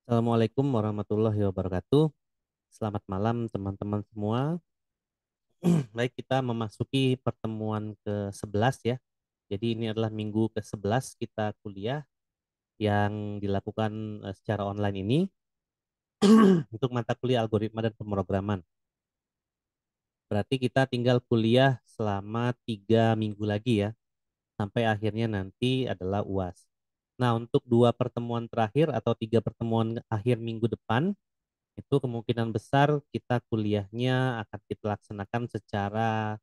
Assalamualaikum warahmatullahi wabarakatuh. Selamat malam teman-teman semua. Baik, kita memasuki pertemuan ke-11 ya. Jadi ini adalah minggu ke-11 kita kuliah yang dilakukan secara online ini untuk mata kuliah algoritma dan pemrograman. Berarti kita tinggal kuliah selama 3 minggu lagi ya, sampai akhirnya nanti adalah UAS. Nah, untuk 2 pertemuan terakhir atau 3 pertemuan akhir minggu depan, itu kemungkinan besar kita kuliahnya akan kita laksanakan secara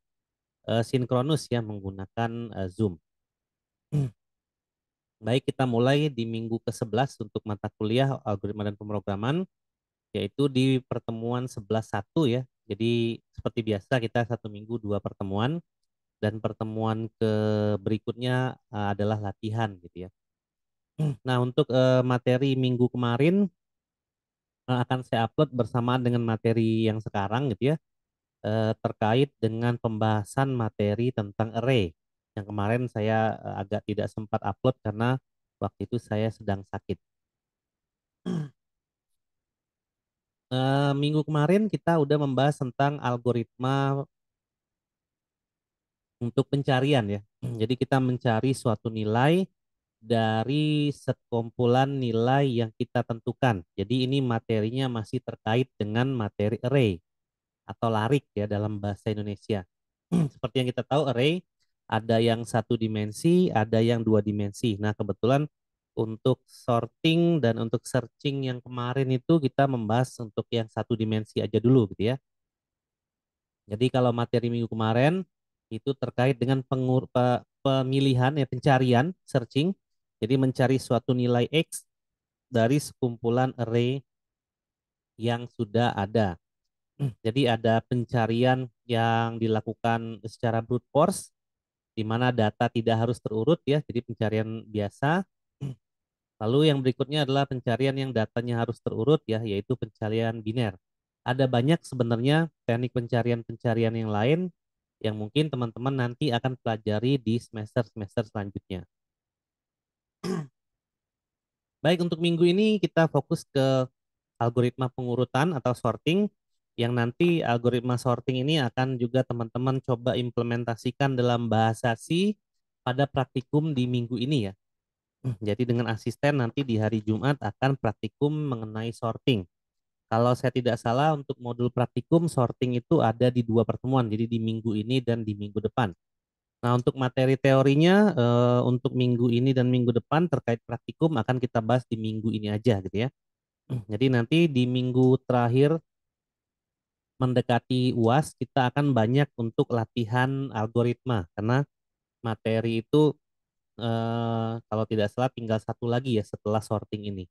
sinkronus ya menggunakan Zoom. Baik, kita mulai di minggu ke-11 untuk mata kuliah algoritma dan pemrograman, yaitu di pertemuan 11.1 ya. Jadi seperti biasa kita 1 minggu 2 pertemuan, dan pertemuan ke berikutnya adalah latihan gitu ya. Nah, untuk materi minggu kemarin akan saya upload bersamaan dengan materi yang sekarang gitu ya, terkait dengan pembahasan materi tentang array. Yang kemarin saya agak tidak sempat upload karena waktu itu saya sedang sakit. Minggu kemarin kita udah membahas tentang algoritma untuk pencarian ya. Jadi kita mencari suatu nilai dari sekumpulan nilai yang kita tentukan. Jadi ini materinya masih terkait dengan materi array atau larik ya dalam bahasa Indonesia. Seperti yang kita tahu, array ada yang 1 dimensi, ada yang 2 dimensi. Nah, kebetulan untuk sorting dan untuk searching yang kemarin itu kita membahas untuk yang 1 dimensi aja dulu gitu ya. Jadi kalau materi minggu kemarin itu terkait dengan pemilihan ya, pencarian searching. Jadi mencari suatu nilai X dari sekumpulan array yang sudah ada. Jadi ada pencarian yang dilakukan secara brute force, di mana data tidak harus terurut ya, jadi pencarian biasa. Lalu yang berikutnya adalah pencarian yang datanya harus terurut ya, yaitu pencarian biner. Ada banyak sebenarnya teknik pencarian-pencarian yang lain yang mungkin teman-teman nanti akan pelajari di semester-semester selanjutnya. Baik, untuk minggu ini kita fokus ke algoritma pengurutan atau sorting, yang nanti algoritma sorting ini akan juga teman-teman coba implementasikan dalam bahasa C pada praktikum di minggu ini ya. Jadi dengan asisten nanti di hari Jumat akan praktikum mengenai sorting. Kalau saya tidak salah untuk modul praktikum sorting itu ada di 2 pertemuan, jadi di minggu ini dan di minggu depan. Nah, untuk materi teorinya untuk minggu ini dan minggu depan terkait praktikum akan kita bahas di minggu ini aja gitu ya. Jadi nanti di minggu terakhir mendekati UAS kita akan banyak untuk latihan algoritma karena materi itu kalau tidak salah tinggal satu lagi ya setelah sorting ini.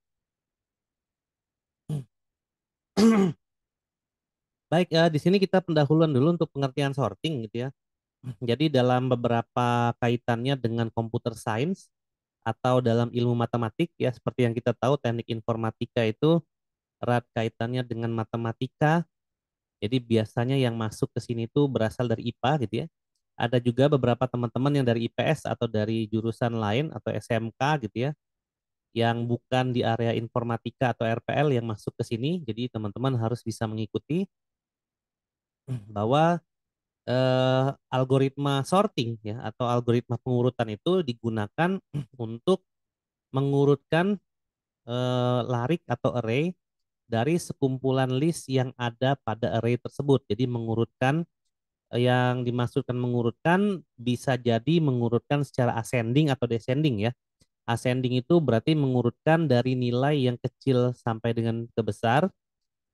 Baik, di sini kita pendahuluan dulu untuk pengertian sorting gitu ya. Jadi dalam beberapa kaitannya dengan computer science atau dalam ilmu matematik ya, seperti yang kita tahu teknik informatika itu erat kaitannya dengan matematika. Jadi biasanya yang masuk ke sini itu berasal dari IPA gitu ya. Ada juga beberapa teman-teman yang dari IPS atau dari jurusan lain atau SMK gitu ya, yang bukan di area informatika atau RPL yang masuk ke sini. Jadi teman-teman harus bisa mengikuti bahwa algoritma sorting ya atau algoritma pengurutan itu digunakan untuk mengurutkan larik atau array dari sekumpulan list yang ada pada array tersebut. Jadi mengurutkan yang dimaksudkan mengurutkan bisa jadi mengurutkan secara ascending atau descending ya. Ascending itu berarti mengurutkan dari nilai yang kecil sampai dengan ke besar.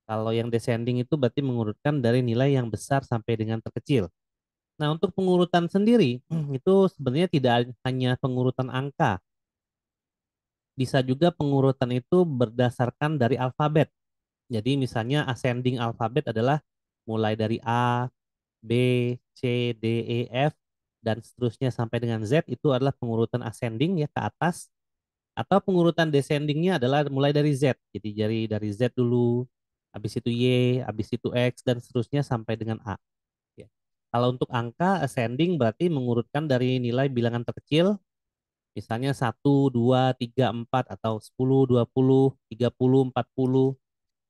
Kalau yang descending itu berarti mengurutkan dari nilai yang besar sampai dengan terkecil. Nah, untuk pengurutan sendiri itu sebenarnya tidak hanya pengurutan angka, bisa juga pengurutan itu berdasarkan dari alfabet. Jadi misalnya ascending alfabet adalah mulai dari A, B, C, D, E, F, dan seterusnya sampai dengan Z itu adalah pengurutan ascending ya ke atas. Atau pengurutan descendingnya adalah mulai dari Z. Jadi dari Z dulu, habis itu Y, habis itu X, dan seterusnya sampai dengan A. Ya. Kalau untuk angka ascending berarti mengurutkan dari nilai bilangan terkecil Misalnya 1, 2, 3, 4 atau 10, 20, 30, 40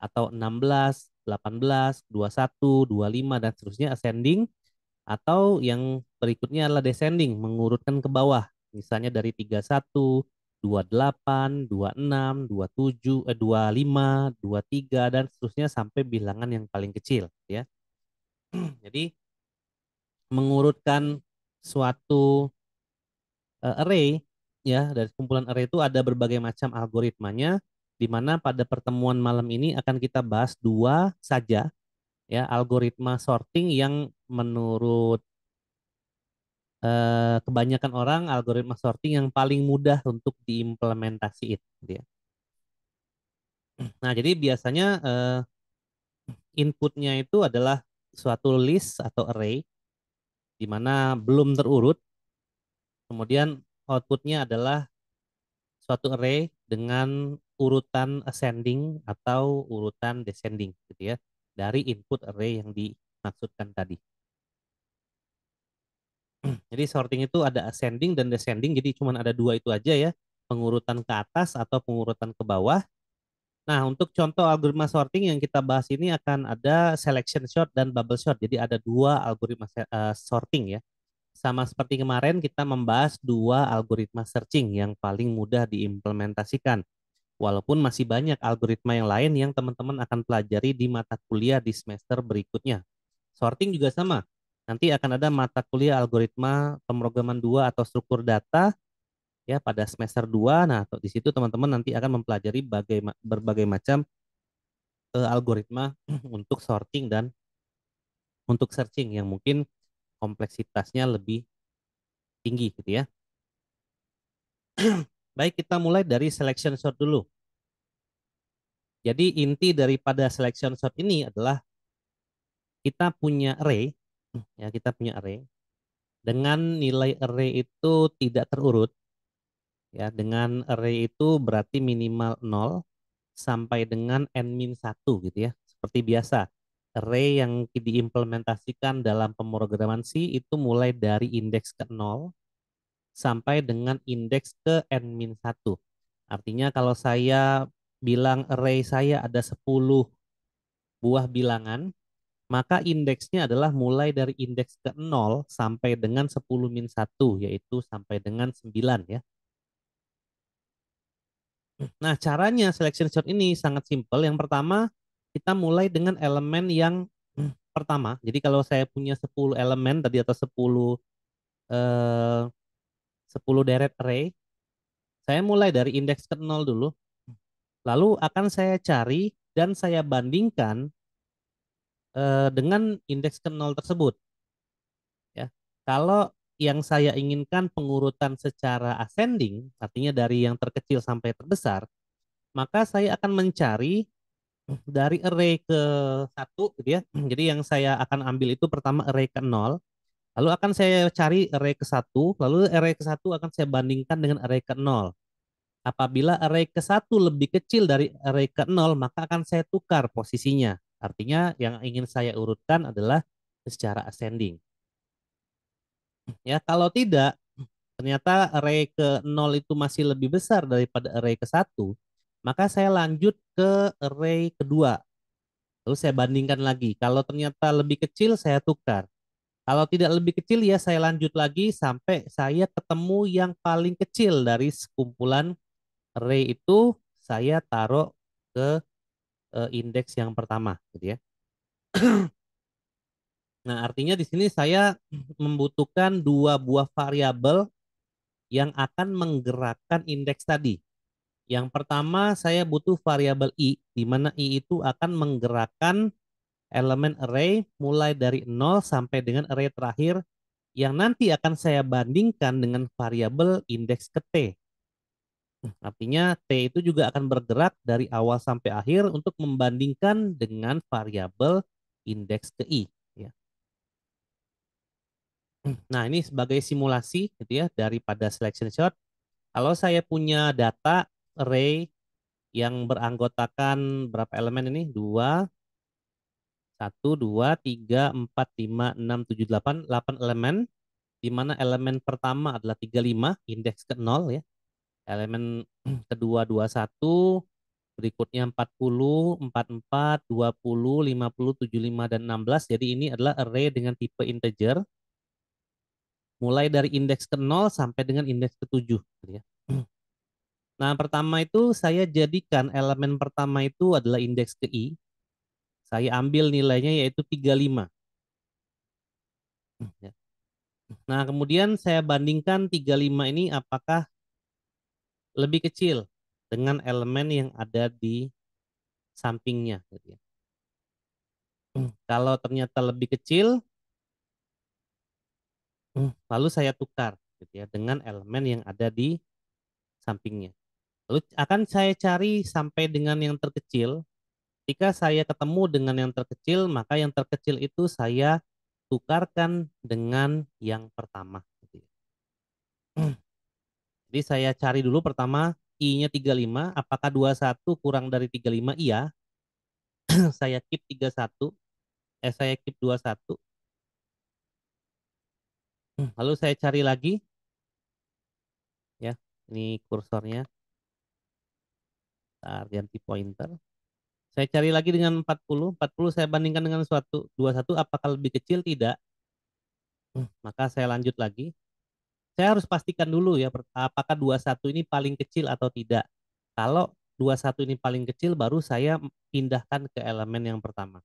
atau 16, 18, 21, 25 dan seterusnya ascending, atau yang berikutnya adalah descending, mengurutkan ke bawah. Misalnya dari 31, 28, 26, 27, 25, 23 dan seterusnya sampai bilangan yang paling kecil ya. Jadi mengurutkan suatu array ya, dari kumpulan array itu ada berbagai macam algoritmanya, di mana pada pertemuan malam ini akan kita bahas dua saja ya, algoritma sorting yang menurut kebanyakan orang algoritma sorting yang paling mudah untuk diimplementasiin gitu ya. Nah, jadi biasanya inputnya itu adalah suatu list atau array di mana belum terurut, kemudian outputnya adalah suatu array dengan urutan ascending atau urutan descending gitu ya, dari input array yang dimaksudkan tadi. Jadi sorting itu ada ascending dan descending, jadi cuma ada dua itu aja ya, pengurutan ke atas atau pengurutan ke bawah. Nah, untuk contoh algoritma sorting yang kita bahas ini akan ada selection sort dan bubble sort. Jadi ada dua algoritma sorting ya. Sama seperti kemarin kita membahas dua algoritma searching yang paling mudah diimplementasikan. Walaupun masih banyak algoritma yang lain yang teman-teman akan pelajari di mata kuliah di semester berikutnya. Sorting juga sama. Nanti akan ada mata kuliah algoritma pemrograman 2 atau struktur data ya pada semester 2. Nah, di situ teman-teman nanti akan mempelajari berbagai macam algoritma untuk sorting dan untuk searching yang mungkin kompleksitasnya lebih tinggi gitu ya. Baik, kita mulai dari selection sort dulu. Jadi inti daripada selection sort ini adalah kita punya array, ya kita punya array dengan nilai array itu tidak terurut, ya dengan array itu berarti minimal 0 sampai dengan n-1 gitu ya. Seperti biasa, array yang diimplementasikan dalam pemrograman C itu mulai dari indeks ke 0 sampai dengan indeks ke n-1. Artinya kalau saya bilang array saya ada 10 buah bilangan, maka indeksnya adalah mulai dari indeks ke 0 sampai dengan 10 min 1, yaitu sampai dengan 9 ya. Nah, caranya selection sort ini sangat simpel. Yang pertama, kita mulai dengan elemen yang pertama. Jadi kalau saya punya 10 elemen tadi atau 10 deret array, saya mulai dari indeks ke 0 dulu. Lalu akan saya cari dan saya bandingkan dengan indeks ke 0 tersebut ya. Kalau yang saya inginkan pengurutan secara ascending, artinya dari yang terkecil sampai terbesar, maka saya akan mencari dari array ke satu gitu ya. Jadi yang saya akan ambil itu pertama array ke 0, lalu akan saya cari array ke satu, lalu array ke satu akan saya bandingkan dengan array ke 0. Apabila array ke satu lebih kecil dari array ke 0, maka akan saya tukar posisinya. Artinya yang ingin saya urutkan adalah secara ascending. Ya, kalau tidak, ternyata array ke 0 itu masih lebih besar daripada array ke satu, maka saya lanjut ke array kedua. Lalu saya bandingkan lagi. Kalau ternyata lebih kecil, saya tukar. Kalau tidak lebih kecil, ya saya lanjut lagi sampai saya ketemu yang paling kecil dari sekumpulan array itu, saya taruh ke indeks yang pertama, gitu ya. Nah, artinya di sini saya membutuhkan dua buah variabel yang akan menggerakkan indeks tadi. Yang pertama saya butuh variabel i, di mana i itu akan menggerakkan elemen array mulai dari 0 sampai dengan array terakhir yang nanti akan saya bandingkan dengan variabel indeks ke t. Artinya t itu juga akan bergerak dari awal sampai akhir untuk membandingkan dengan variabel indeks ke i. Ya. Nah, ini sebagai simulasi gitu ya daripada selection sort. Kalau saya punya data array yang beranggotakan berapa elemen ini? 2, 1, 2, 3, 4, 5, 6, 7, 8, 8 elemen. di mana elemen pertama adalah 35, indeks ke 0 ya. Elemen kedua 21, berikutnya 40, 44, 20, 50, 75, dan 16. Jadi ini adalah array dengan tipe integer, mulai dari indeks ke 0 sampai dengan indeks ke 7. Gitu ya. Nah, pertama itu saya jadikan elemen pertama itu adalah indeks ke i. Saya ambil nilainya yaitu 35. Ya. Nah, kemudian saya bandingkan 35 ini apakah lebih kecil dengan elemen yang ada di sampingnya. Gitu ya. Kalau ternyata lebih kecil, lalu saya tukar gitu ya, dengan elemen yang ada di sampingnya. Lalu akan saya cari sampai dengan yang terkecil. Ketika saya ketemu dengan yang terkecil, maka yang terkecil itu saya tukarkan dengan yang pertama. Gitu ya. Jadi saya cari dulu pertama I-nya 35, apakah 21 kurang dari 35? Iya. Saya keep 31, saya keep 21. Lalu saya cari lagi ya. Ini kursornya, ganti pointer. Saya cari lagi dengan 40, 40 saya bandingkan dengan 21, apakah lebih kecil? Tidak. Maka saya lanjut lagi. Saya harus pastikan dulu ya, apakah 21 ini paling kecil atau tidak. Kalau 21 ini paling kecil, baru saya pindahkan ke elemen yang pertama.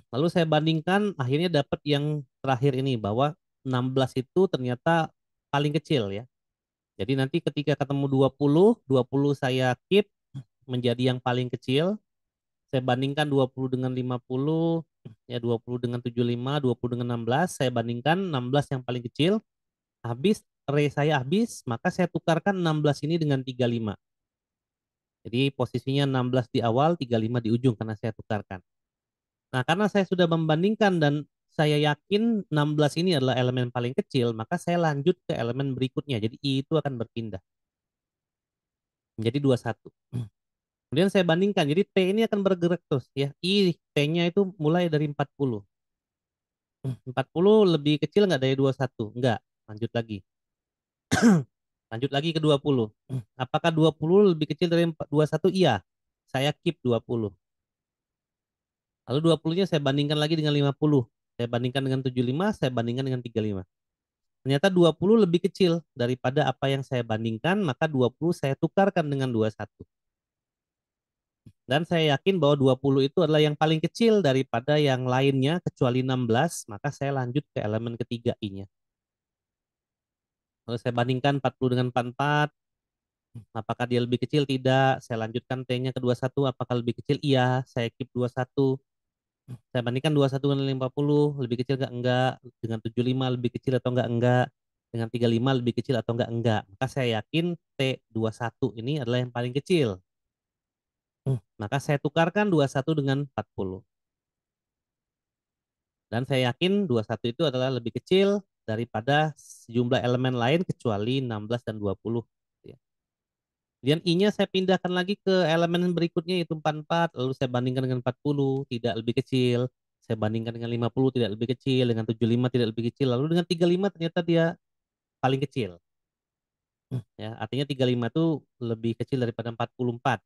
Lalu saya bandingkan, akhirnya dapat yang terakhir ini, bahwa 16 itu ternyata paling kecil ya. Jadi nanti ketika ketemu 20, 20 saya keep menjadi yang paling kecil. Saya bandingkan 20 dengan 50, ya 20 dengan 75, 20 dengan 16, saya bandingkan 16 yang paling kecil, habis array saya habis, maka saya tukarkan 16 ini dengan 35. Jadi posisinya 16 di awal, 35 di ujung karena saya tukarkan. Nah, karena saya sudah membandingkan dan saya yakin 16 ini adalah elemen paling kecil, maka saya lanjut ke elemen berikutnya. Jadi I itu akan berpindah menjadi 21. Kemudian saya bandingkan, jadi T ini akan bergerak terus ya. I, T-nya itu mulai dari 40. 40 lebih kecil nggak dari 21? Enggak. Lanjut lagi. Lanjut lagi ke 20. Apakah 20 lebih kecil dari 21? Iya. Saya keep 20. Lalu 20-nya saya bandingkan lagi dengan 50. Saya bandingkan dengan 75, saya bandingkan dengan 35. Ternyata 20 lebih kecil daripada apa yang saya bandingkan, maka 20 saya tukarkan dengan 21. Dan saya yakin bahwa 20 itu adalah yang paling kecil daripada yang lainnya kecuali 16, maka saya lanjut ke elemen ketiga I-nya. Lalu saya bandingkan 40 dengan 44, apakah dia lebih kecil? Tidak. Saya lanjutkan T-nya ke 21, apakah lebih kecil? Iya. Saya keep 21. Saya bandingkan 21 dengan 50, lebih kecil nggak? Enggak. Dengan 75 lebih kecil atau enggak? Enggak. Dengan 35 lebih kecil atau enggak? Enggak. Maka saya yakin T21 ini adalah yang paling kecil. Maka saya tukarkan 21 dengan 40. Dan saya yakin 21 itu adalah lebih kecil daripada sejumlah elemen lain kecuali 16 dan 20. Ya. Kemudian I-nya saya pindahkan lagi ke elemen berikutnya yaitu 44, lalu saya bandingkan dengan 40, tidak lebih kecil. Saya bandingkan dengan 50, tidak lebih kecil, dengan 75 tidak lebih kecil, lalu dengan 35 ternyata dia paling kecil. Ya, artinya 35 itu lebih kecil daripada 44.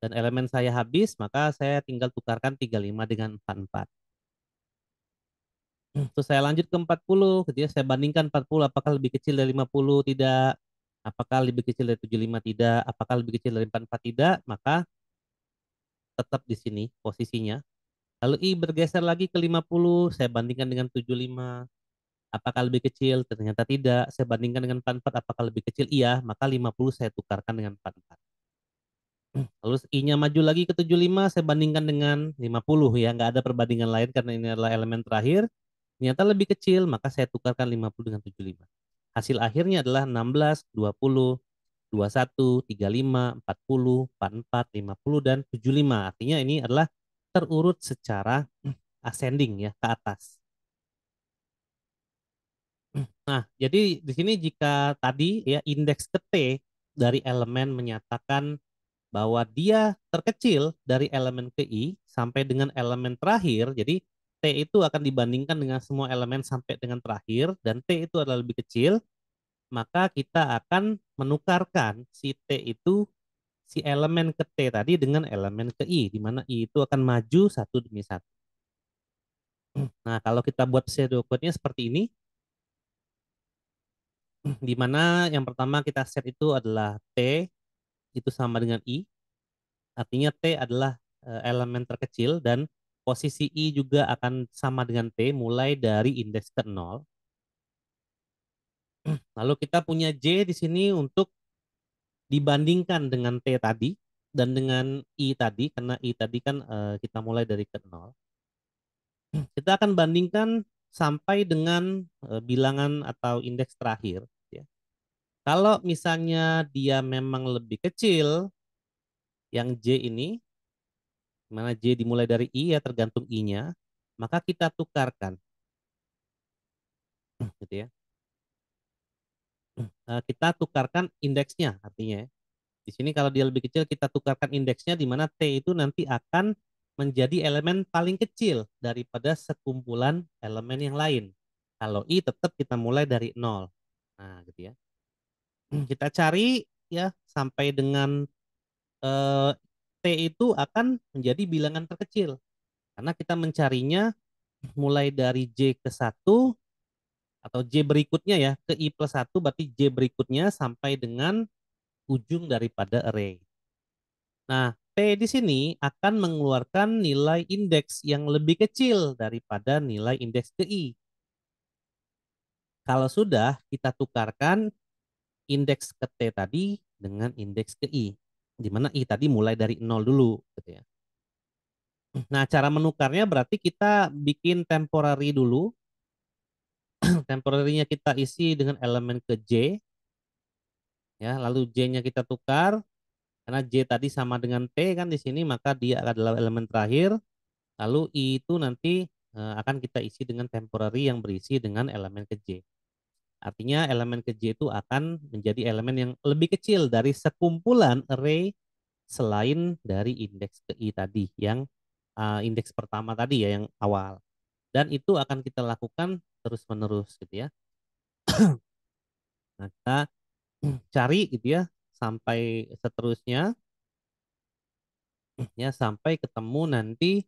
Dan elemen saya habis, maka saya tinggal tukarkan 35 dengan 44. Terus saya lanjut ke 40, ketika saya bandingkan 40, apakah lebih kecil dari 50? Tidak. Apakah lebih kecil dari 75? Tidak. Apakah lebih kecil dari 44? Tidak. Maka tetap di sini posisinya. Lalu I bergeser lagi ke 50, saya bandingkan dengan 75. Apakah lebih kecil? Ternyata tidak. Saya bandingkan dengan 44, apakah lebih kecil? Iya. Maka 50 saya tukarkan dengan 44. Lalu I-nya maju lagi ke 75, saya bandingkan dengan 50 ya. Nggak ada perbandingan lain karena ini adalah elemen terakhir. Ternyata lebih kecil, maka saya tukarkan 50 dengan 75. Hasil akhirnya adalah 16, 20, 21, 35, 40, 44, 50, dan 75. Artinya ini adalah terurut secara ascending ya, ke atas. Nah, jadi di sini jika tadi ya indeks ke T dari elemen menyatakan bahwa dia terkecil dari elemen ke I sampai dengan elemen terakhir, jadi T itu akan dibandingkan dengan semua elemen sampai dengan terakhir, dan T itu adalah lebih kecil, maka kita akan menukarkan si T itu, si elemen ke T tadi dengan elemen ke I, di mana I itu akan maju satu demi satu. Nah, kalau kita buat pseudocode-nya seperti ini, di mana yang pertama kita set itu adalah T itu sama dengan I, artinya T adalah elemen terkecil, dan posisi I juga akan sama dengan T mulai dari indeks ke 0. Lalu kita punya J di sini untuk dibandingkan dengan T tadi dan dengan I tadi, karena I tadi kan kita mulai dari ke 0. Kita akan bandingkan sampai dengan bilangan atau indeks terakhir, ya. Kalau misalnya dia memang lebih kecil, yang J ini, mana J dimulai dari I ya, tergantung I-nya, maka kita tukarkan, gitu ya. Kita tukarkan indeksnya, artinya ya. Di sini kalau dia lebih kecil, kita tukarkan indeksnya, di mana T itu nanti akan menjadi elemen paling kecil daripada sekumpulan elemen yang lain. Kalau I tetap kita mulai dari 0. Nah, gitu ya. Kita cari ya sampai dengan eh, T itu akan menjadi bilangan terkecil. Karena kita mencarinya mulai dari J ke 1 atau J berikutnya ya, ke I plus 1, berarti J berikutnya sampai dengan ujung daripada array. Nah, T di sini akan mengeluarkan nilai indeks yang lebih kecil daripada nilai indeks ke I. Kalau sudah, kita tukarkan indeks ke T tadi dengan indeks ke I, di mana I tadi mulai dari 0 dulu, gitu ya. Nah, cara menukarnya berarti kita bikin temporary dulu. Temporary-nya kita isi dengan elemen ke J, ya, lalu J-nya kita tukar, karena J tadi sama dengan T kan di sini, maka dia adalah elemen terakhir. Lalu I itu nanti akan kita isi dengan temporary yang berisi dengan elemen ke J. Artinya elemen ke J itu akan menjadi elemen yang lebih kecil dari sekumpulan array selain dari indeks ke I tadi, yang indeks pertama tadi ya, yang awal. Dan itu akan kita lakukan terus-menerus gitu ya. Nah, kita cari gitu ya sampai seterusnya, ya, sampai ketemu nanti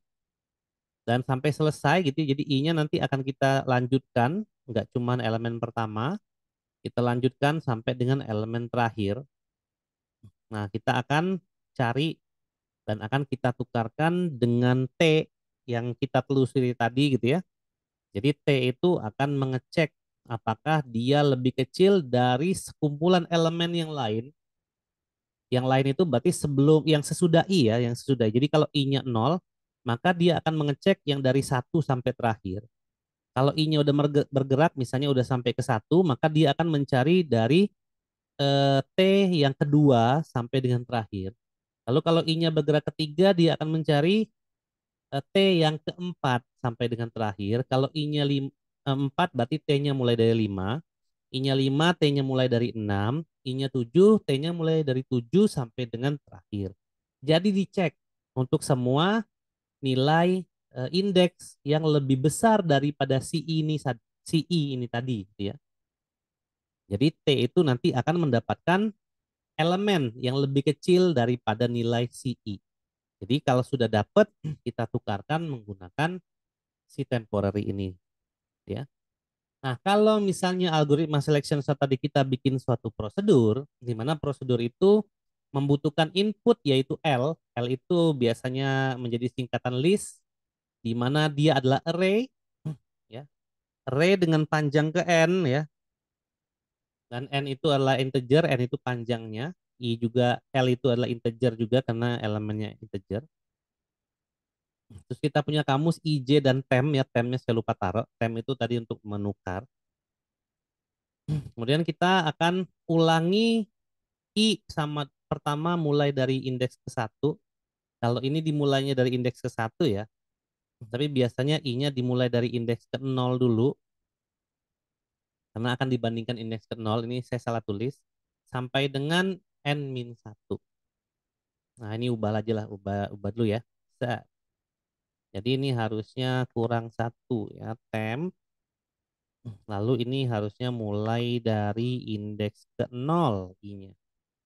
dan sampai selesai gitu. Jadi I-nya nanti akan kita lanjutkan, nggak cuma elemen pertama, kita lanjutkan sampai dengan elemen terakhir. Nah, kita akan cari dan akan kita tukarkan dengan T yang kita telusuri tadi gitu ya. Jadi T itu akan mengecek apakah dia lebih kecil dari sekumpulan elemen yang lain. Yang lain itu berarti sebelum, yang sesudah I ya, yang sesudah. Jadi kalau I-nya 0, maka dia akan mengecek yang dari 1 sampai terakhir. Kalau I-nya udah bergerak, misalnya udah sampai ke 1, maka dia akan mencari dari T yang kedua sampai dengan terakhir. Lalu kalau I-nya bergerak ketiga, dia akan mencari T yang keempat sampai dengan terakhir. Kalau I-nya 4, berarti T-nya mulai dari 5. I-nya 5, T-nya mulai dari 6. I-nya 7, T-nya mulai dari 7 sampai dengan terakhir. Jadi dicek untuk semua nilai indeks yang lebih besar daripada si ini, si I ini tadi, gitu ya. Jadi T itu nanti akan mendapatkan elemen yang lebih kecil daripada nilai si I. Jadi kalau sudah dapat, kita tukarkan menggunakan si temporary ini, ya. Nah, kalau misalnya algoritma selection sort tadi kita bikin suatu prosedur, di mana prosedur itu membutuhkan input yaitu L. L itu biasanya menjadi singkatan list, di mana dia adalah array, ya. Array dengan panjang ke n, ya. Dan n itu adalah integer, n itu panjangnya. I juga, L itu adalah integer juga karena elemennya integer. Terus kita punya kamus IJ dan tem, ya, temnya saya lupa taruh. Tem itu tadi untuk menukar. Kemudian kita akan ulangi I sama pertama mulai dari indeks ke 1. Kalau ini dimulainya dari indeks ke 1 ya. Tapi biasanya I-nya dimulai dari indeks ke 0 dulu. Karena akan dibandingkan indeks ke 0. Ini saya salah tulis. Sampai dengan n-1. Nah, ini ubah aja lah. Ubah dulu ya. Jadi ini harusnya kurang satu ya, temp. Lalu ini harusnya mulai dari indeks ke 0 I-nya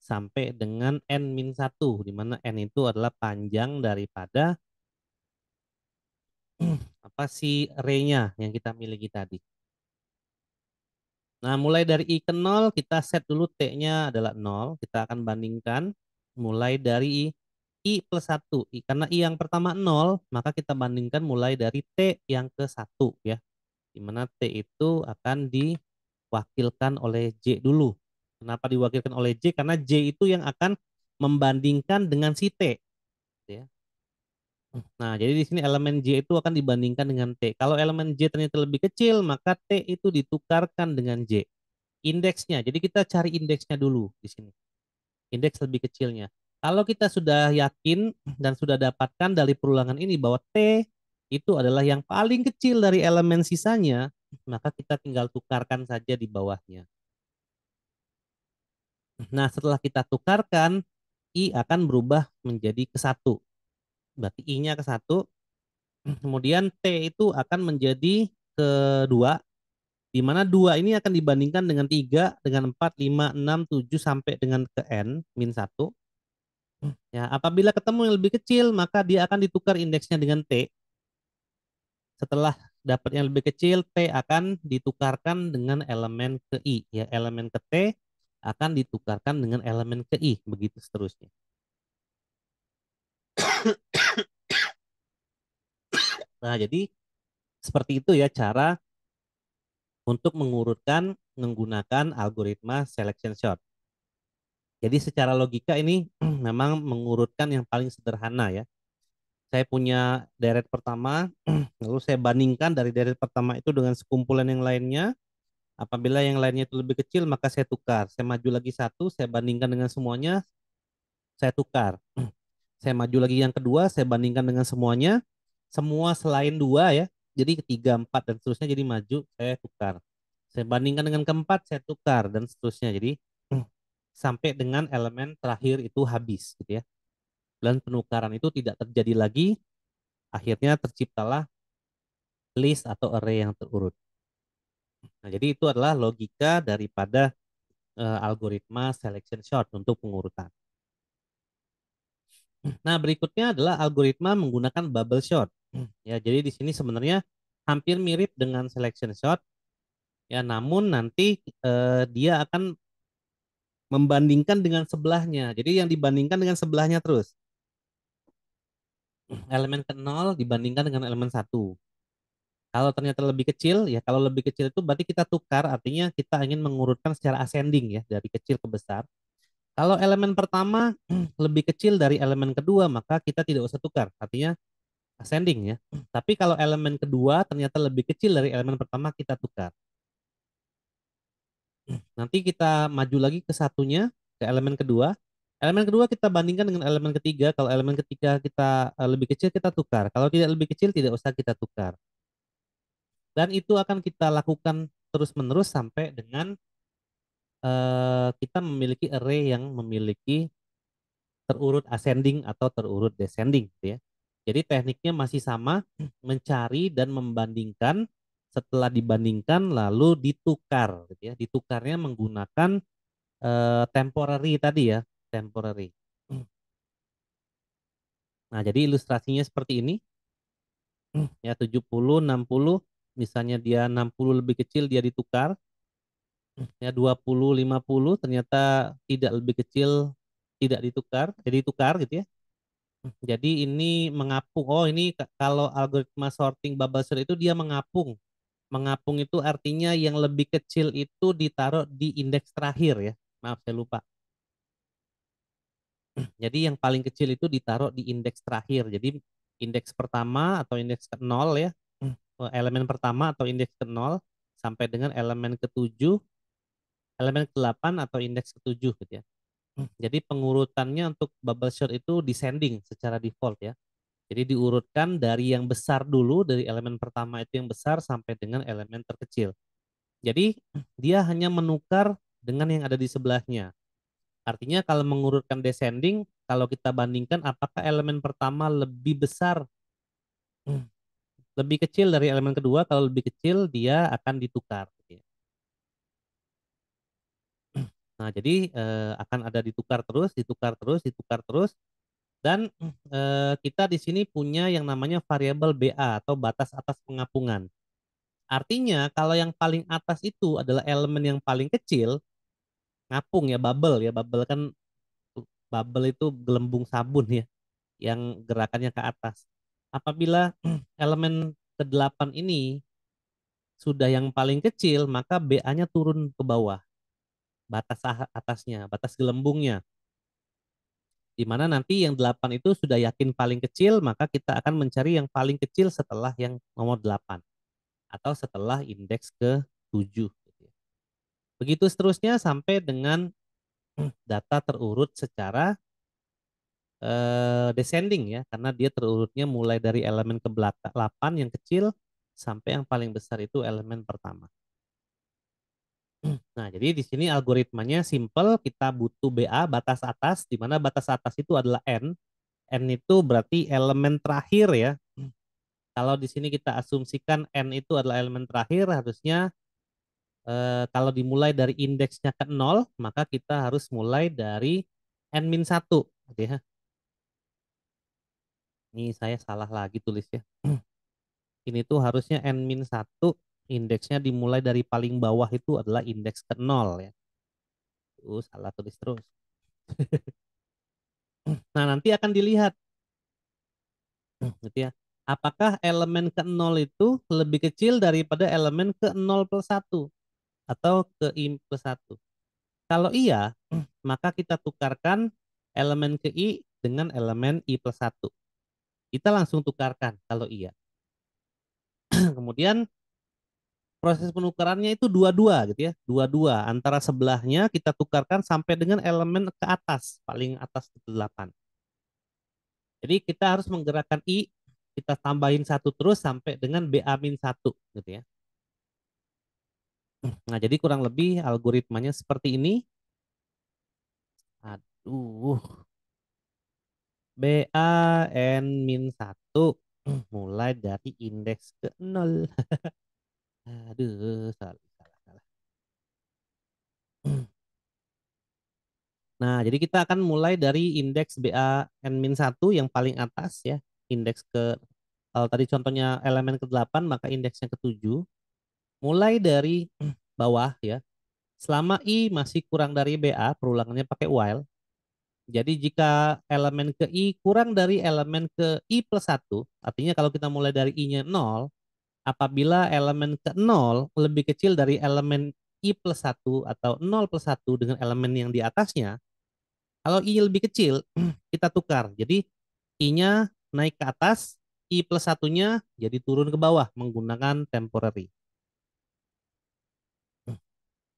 sampai dengan n-1, di mana n itu adalah panjang daripada apa sih array-nya yang kita miliki tadi. Nah, mulai dari i ke 0 kita set dulu t-nya adalah 0. Kita akan bandingkan mulai dari i plus 1. Karena i yang pertama 0, maka kita bandingkan mulai dari t yang ke 1 ya. Di mana t itu akan diwakilkan oleh j dulu. Kenapa diwakilkan oleh j? Karena j itu yang akan membandingkan dengan si t ya. Nah, jadi di sini elemen J itu akan dibandingkan dengan T. Kalau elemen J ternyata lebih kecil, maka T itu ditukarkan dengan J. Indeksnya, jadi kita cari indeksnya dulu di sini. Indeks lebih kecilnya. Kalau kita sudah yakin dan sudah dapatkan dari perulangan ini bahwa T itu adalah yang paling kecil dari elemen sisanya, maka kita tinggal tukarkan saja di bawahnya. Nah, setelah kita tukarkan, I akan berubah menjadi ke 1. Berarti I-nya ke 1. Kemudian T itu akan menjadi kedua, di mana 2 ini akan dibandingkan dengan 3, dengan 4, 5, 6, 7, sampai dengan ke N, min 1. Ya, apabila ketemu yang lebih kecil, maka dia akan ditukar indeksnya dengan T. Setelah dapat yang lebih kecil, T akan ditukarkan dengan elemen ke I. Ya, elemen ke T akan ditukarkan dengan elemen ke I. Begitu seterusnya. Nah, jadi seperti itu ya cara untuk mengurutkan menggunakan algoritma selection sort. Jadi secara logika ini memang mengurutkan yang paling sederhana ya. Saya punya deret pertama, lalu saya bandingkan dari deret pertama itu dengan sekumpulan yang lainnya. Apabila yang lainnya itu lebih kecil, maka saya tukar. Saya maju lagi satu, saya bandingkan dengan semuanya, saya tukar. Saya maju lagi yang kedua, saya bandingkan dengan semuanya, semua selain dua ya. Jadi ketiga, empat, dan seterusnya jadi maju, saya tukar. Saya bandingkan dengan keempat, saya tukar, dan seterusnya. Jadi sampai dengan elemen terakhir itu habis gitu ya. Dan penukaran itu tidak terjadi lagi, akhirnya terciptalah list atau array yang terurut. Nah, jadi itu adalah logika daripada algoritma selection sort untuk pengurutan. Nah, berikutnya adalah algoritma menggunakan bubble sort. Ya, jadi di sini sebenarnya hampir mirip dengan selection sort, ya, namun nanti dia akan membandingkan dengan sebelahnya. Jadi yang dibandingkan dengan sebelahnya terus. Elemen ke 0 dibandingkan dengan elemen 1. Kalau ternyata lebih kecil, ya kalau lebih kecil itu berarti kita tukar, artinya kita ingin mengurutkan secara ascending ya, dari kecil ke besar. Kalau elemen pertama lebih kecil dari elemen kedua, maka kita tidak usah tukar, artinya ascending ya. Tapi kalau elemen kedua ternyata lebih kecil dari elemen pertama, kita tukar. Nanti kita maju lagi ke satunya, ke elemen kedua. Elemen kedua kita bandingkan dengan elemen ketiga. Kalau elemen ketiga kita lebih kecil, kita tukar. Kalau tidak lebih kecil, tidak usah kita tukar. Dan itu akan kita lakukan terus-menerus sampai dengan kita memiliki array yang memiliki terurut ascending atau terurut descending gitu ya. Jadi tekniknya masih sama, mencari dan membandingkan, setelah dibandingkan lalu ditukar gitu ya. Ditukarnya menggunakan temporary tadi ya, temporary. Nah, jadi ilustrasinya seperti ini. Ya, 70, 60, misalnya dia 60 lebih kecil, dia ditukar. Ya, 20, 50 ternyata tidak lebih kecil, tidak ditukar, jadi tukar gitu ya. Jadi ini mengapung. Oh, ini kalau algoritma sorting bubble sort itu dia mengapung. Mengapung itu artinya yang lebih kecil itu ditaruh di indeks terakhir ya. Maaf, saya lupa. Jadi yang paling kecil itu ditaruh di indeks terakhir. Jadi indeks pertama atau indeks ke 0 ya. Elemen pertama atau indeks ke 0 sampai dengan elemen ke-7, elemen ke-8 atau indeks ke-7 gitu ya. Jadi pengurutannya untuk bubble sort itu descending secara default ya. Jadi diurutkan dari yang besar dulu, dari elemen pertama itu yang besar sampai dengan elemen terkecil. Jadi dia hanya menukar dengan yang ada di sebelahnya. Artinya kalau mengurutkan descending, kalau kita bandingkan apakah elemen pertama lebih besar Lebih kecil dari elemen kedua, kalau lebih kecil dia akan ditukar, gitu ya. Nah, jadi akan ada ditukar terus, ditukar terus, ditukar terus, dan kita di sini punya yang namanya variabel BA atau batas atas pengapungan. Artinya kalau yang paling atas itu adalah elemen yang paling kecil, ngapung ya, bubble kan, bubble itu gelembung sabun ya, yang gerakannya ke atas. Apabila elemen ke-8 ini sudah yang paling kecil, maka BA-nya turun ke bawah, batas atasnya, batas gelembungnya. Di mana nanti yang 8 itu sudah yakin paling kecil, maka kita akan mencari yang paling kecil setelah yang nomor 8 atau setelah indeks ke-7. Begitu seterusnya sampai dengan data terurut secara descending ya, karena dia terurutnya mulai dari elemen ke belakang 8 yang kecil sampai yang paling besar itu elemen pertama. Nah, jadi di sini algoritmanya simple, kita butuh BA batas atas, di mana batas atas itu adalah N. N itu berarti elemen terakhir ya. Kalau di sini kita asumsikan N itu adalah elemen terakhir, harusnya kalau dimulai dari indeksnya ke 0, maka kita harus mulai dari N-1. Gitu ya. Ini saya salah lagi tulisnya. Ini tuh harusnya N-1, indeksnya dimulai dari paling bawah itu adalah indeks ke 0 ya. Salah tulis terus. Nah, nanti akan dilihat gitu ya. Apakah elemen ke 0 itu lebih kecil daripada elemen ke 0+1 atau ke I+1? Kalau iya, maka kita tukarkan elemen ke I dengan elemen I+1. Kita langsung tukarkan kalau iya. Kemudian proses penukarannya itu dua-dua gitu ya. Dua-dua antara sebelahnya kita tukarkan sampai dengan elemen ke atas, paling atas itu 8. Jadi kita harus menggerakkan I, kita tambahin satu terus sampai dengan BA-1 gitu ya. Nah, jadi kurang lebih algoritmanya seperti ini. Aduh, BA-N-1 mulai dari indeks ke 0. Aduh, salah, salah, salah. Nah, jadi kita akan mulai dari indeks BA-N-1 yang paling atas ya. Indeks ke, kalau tadi contohnya elemen ke-8, maka indeksnya ke-7. Mulai dari bawah ya. Selama I masih kurang dari BA, perulangannya pakai while. Jadi jika elemen ke I kurang dari elemen ke I+1, artinya kalau kita mulai dari I-nya 0, apabila elemen ke 0 lebih kecil dari elemen I+1 atau 0+1 dengan elemen yang di atasnya, kalau I-nya lebih kecil, kita tukar. Jadi I-nya naik ke atas, I+1-nya jadi turun ke bawah menggunakan temporary.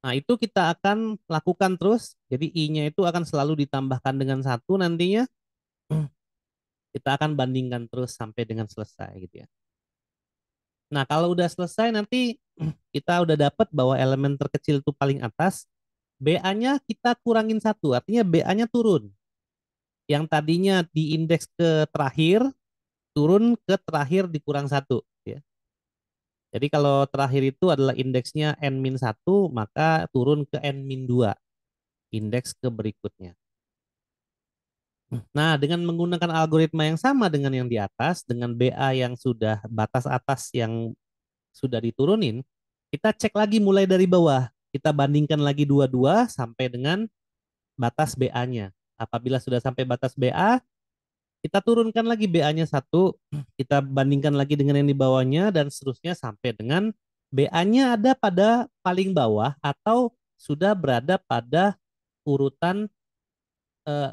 Nah, itu kita akan lakukan terus. Jadi I-nya itu akan selalu ditambahkan dengan satu nantinya. Kita akan bandingkan terus sampai dengan selesai gitu ya. Nah, kalau udah selesai nanti kita udah dapat bahwa elemen terkecil itu paling atas, BA-nya kita kurangin satu, artinya BA-nya turun. Yang tadinya di indeks ke terakhir, turun ke terakhir dikurang satu. Ya. Jadi kalau terakhir itu adalah indeksnya N-1, maka turun ke N-2, indeks ke berikutnya. Nah, dengan menggunakan algoritma yang sama dengan yang di atas, dengan BA yang sudah batas atas yang sudah diturunin, kita cek lagi mulai dari bawah. Kita bandingkan lagi dua-dua sampai dengan batas BA-nya. Apabila sudah sampai batas BA, kita turunkan lagi BA-nya satu, kita bandingkan lagi dengan yang di bawahnya, dan seterusnya sampai dengan BA-nya ada pada paling bawah atau sudah berada pada urutan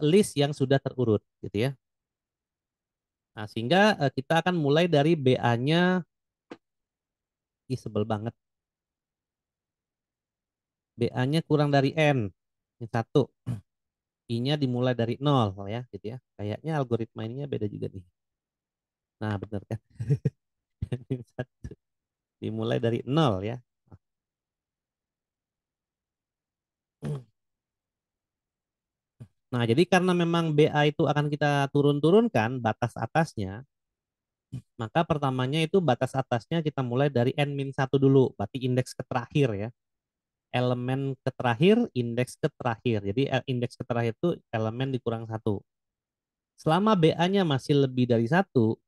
list yang sudah terurut gitu ya. Nah, sehingga kita akan mulai dari BA-nya, sebel banget. BA-nya kurang dari N. Ini satu. I-nya dimulai dari 0 ya, gitu ya. Kayaknya algoritma ininya beda juga nih. Nah, benar kan? Satu. Dimulai dari 0 ya. Nah, jadi karena memang BA itu akan kita turun-turunkan batas atasnya, Maka pertamanya itu batas atasnya kita mulai dari n-1 dulu, berarti indeks ke terakhir ya. Elemen ke terakhir, indeks ke terakhir. Jadi indeks ke terakhir itu elemen dikurang satu. Selama BA-nya masih lebih dari satu,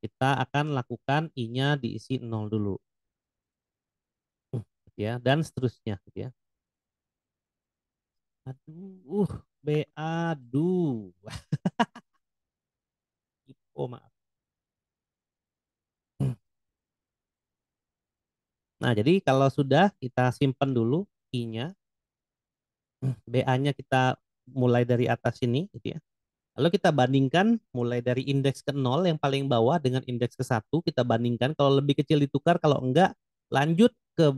kita akan lakukan I-nya diisi 0 dulu. Gitu ya, dan seterusnya gitu ya. Aduh, B, aduh. Oh, maaf. Nah, jadi kalau sudah kita simpan dulu I-nya, BA-nya kita mulai dari atas ini gitu ya. Lalu kita bandingkan mulai dari indeks ke 0 yang paling bawah dengan indeks ke satu, kita bandingkan kalau lebih kecil ditukar, kalau enggak lanjut ke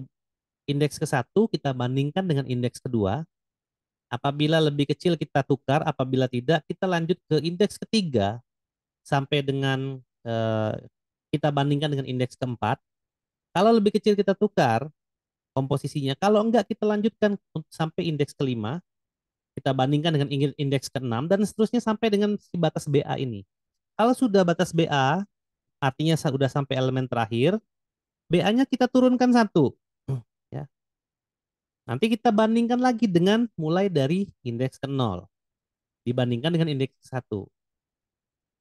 indeks ke satu, kita bandingkan dengan indeks kedua. Apabila lebih kecil kita tukar, apabila tidak kita lanjut ke indeks ketiga sampai dengan kita bandingkan dengan indeks keempat. Kalau lebih kecil kita tukar komposisinya, kalau enggak kita lanjutkan sampai indeks kelima, kita bandingkan dengan indeks keenam dan seterusnya sampai dengan si batas BA ini. Kalau sudah batas BA, artinya sudah sampai elemen terakhir, BA-nya kita turunkan satu. Ya. Nanti kita bandingkan lagi dengan mulai dari indeks ke 0, dibandingkan dengan indeks ke 1.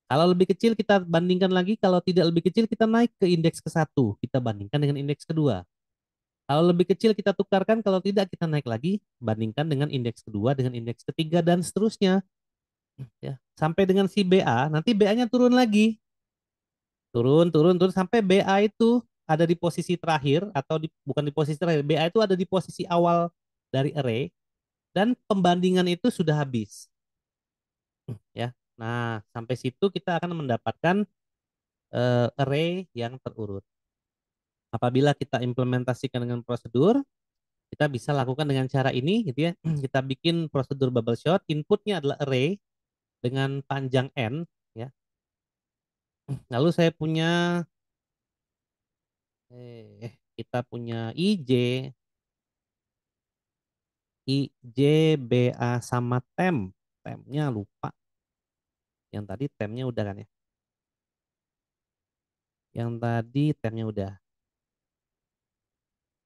Kalau lebih kecil kita bandingkan lagi, kalau tidak lebih kecil kita naik ke indeks ke satu, kita bandingkan dengan indeks kedua. Kalau lebih kecil kita tukarkan, kalau tidak kita naik lagi, bandingkan dengan indeks kedua, dengan indeks ketiga, dan seterusnya. Ya. Sampai dengan si BA, nanti BA-nya turun lagi. Turun, turun, turun, sampai BA itu ada di posisi terakhir, atau bukan di posisi terakhir, BA itu ada di posisi awal dari array, dan pembandingan itu sudah habis. Ya. Nah, sampai situ kita akan mendapatkan array yang terurut. Apabila kita implementasikan dengan prosedur, kita bisa lakukan dengan cara ini gitu ya. Kita bikin prosedur bubble shot, inputnya adalah array dengan panjang n ya. Lalu saya punya kita punya IJ BA sama temnya lupa. Yang tadi temnya udah kan ya. Yang tadi temnya udah.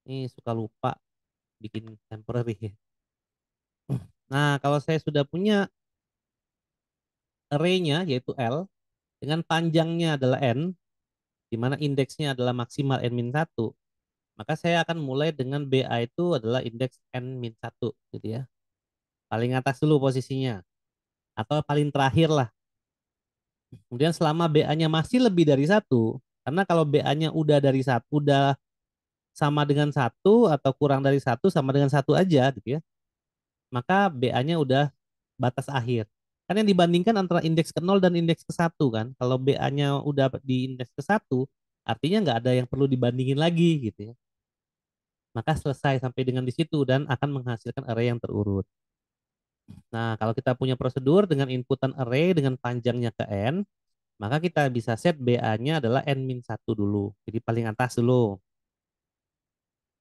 Ini suka lupa bikin temporary. Nah, kalau saya sudah punya array-nya yaitu L dengan panjangnya adalah n, di mana indeksnya adalah maksimal n-1, maka saya akan mulai dengan BA itu adalah indeks n-1 gitu ya. Paling atas dulu posisinya atau paling terakhir lah. Kemudian selama BA-nya masih lebih dari satu, karena kalau BA-nya udah dari satu, udah sama dengan satu atau kurang dari satu sama dengan satu aja gitu ya, maka BA-nya udah batas akhir. Kan yang dibandingkan antara indeks ke 0 dan indeks ke satu kan. Kalau BA-nya udah di indeks ke satu, artinya nggak ada yang perlu dibandingin lagi gitu ya. Maka selesai sampai dengan di situ dan akan menghasilkan array yang terurut. Nah, kalau kita punya prosedur dengan inputan array dengan panjangnya ke n, maka kita bisa set BA-nya adalah n-1 dulu. Jadi paling atas dulu.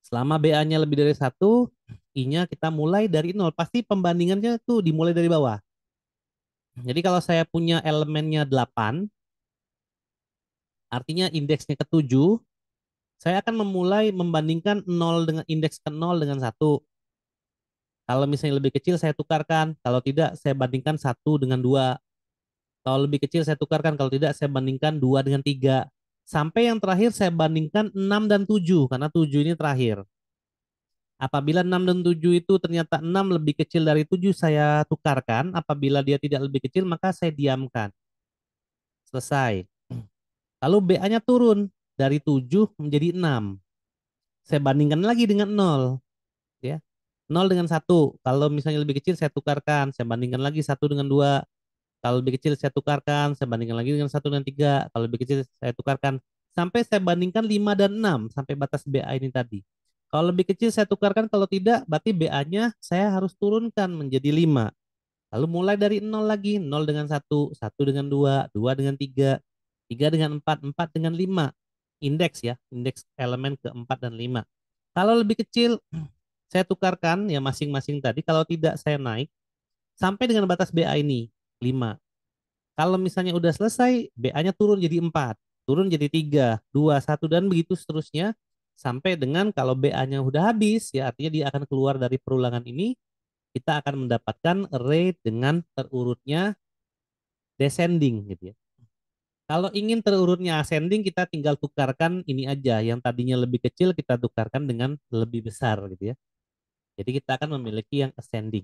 Selama BA-nya lebih dari satu, I-nya kita mulai dari 0. Pasti pembandingannya tuh dimulai dari bawah. Jadi kalau saya punya elemennya 8, artinya indeksnya ke 7, saya akan memulai membandingkan 0 dengan indeks ke 0 dengan satu. Kalau misalnya lebih kecil saya tukarkan, kalau tidak saya bandingkan satu dengan 2. Kalau lebih kecil saya tukarkan, kalau tidak saya bandingkan 2 dengan 3. Sampai yang terakhir saya bandingkan 6 dan 7 karena 7 ini terakhir. Apabila 6 dan 7 itu ternyata 6 lebih kecil dari 7, saya tukarkan. Apabila dia tidak lebih kecil, maka saya diamkan. Selesai. Lalu BA-nya turun dari 7 menjadi 6. Saya bandingkan lagi dengan 0. Ya. 0 dengan 1. Kalau misalnya lebih kecil, saya tukarkan. Saya bandingkan lagi 1 dengan 2. Kalau lebih kecil, saya tukarkan. Saya bandingkan lagi dengan 1 dan 3. Kalau lebih kecil, saya tukarkan. Sampai saya bandingkan 5 dan 6. Sampai batas BA ini tadi. Kalau lebih kecil saya tukarkan, kalau tidak berarti BA-nya saya harus turunkan menjadi 5. Lalu mulai dari 0 lagi, 0 dengan 1, 1 dengan 2, 2 dengan 3, 3 dengan 4, 4 dengan 5. Indeks ya, indeks elemen ke-4 dan 5. Kalau lebih kecil saya tukarkan ya masing-masing tadi, kalau tidak saya naik sampai dengan batas BA ini 5. Kalau misalnya udah selesai, BA-nya turun jadi 4. turun jadi 3, 2, 1 dan begitu seterusnya sampai dengan kalau BA-nya udah habis ya artinya dia akan keluar dari perulangan ini, kita akan mendapatkan array dengan terurutnya descending gitu ya. Kalau ingin terurutnya ascending, kita tinggal tukarkan ini aja. Yang tadinya lebih kecil, kita tukarkan dengan lebih besar gitu ya. Jadi kita akan memiliki yang ascending.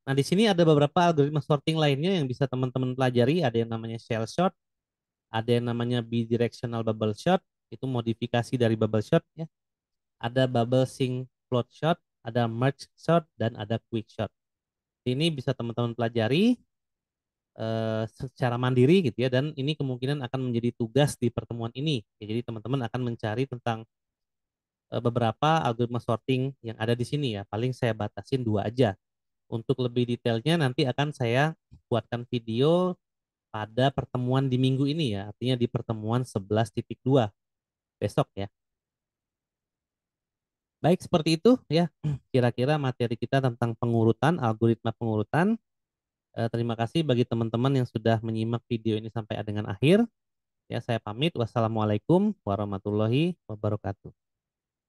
Nah, di sini ada beberapa algoritma sorting lainnya yang bisa teman-teman pelajari. Ada yang namanya shell sort, ada yang namanya bidirectional bubble sort, itu modifikasi dari bubble sort ya. Ada bubble sync float sort, ada merge sort, dan ada quick sort. Ini bisa teman-teman pelajari secara mandiri gitu ya dan ini kemungkinan akan menjadi tugas di pertemuan ini. Ya, jadi teman-teman akan mencari tentang beberapa algoritma sorting yang ada di sini ya. Paling saya batasin dua aja. Untuk lebih detailnya nanti akan saya buatkan video pada pertemuan di minggu ini ya. Artinya di pertemuan 11.2 besok ya. Baik seperti itu ya. Kira-kira materi kita tentang pengurutan, algoritma pengurutan. Terima kasih bagi teman-teman yang sudah menyimak video ini sampai dengan akhir. Ya, saya pamit. Wassalamualaikum warahmatullahi wabarakatuh.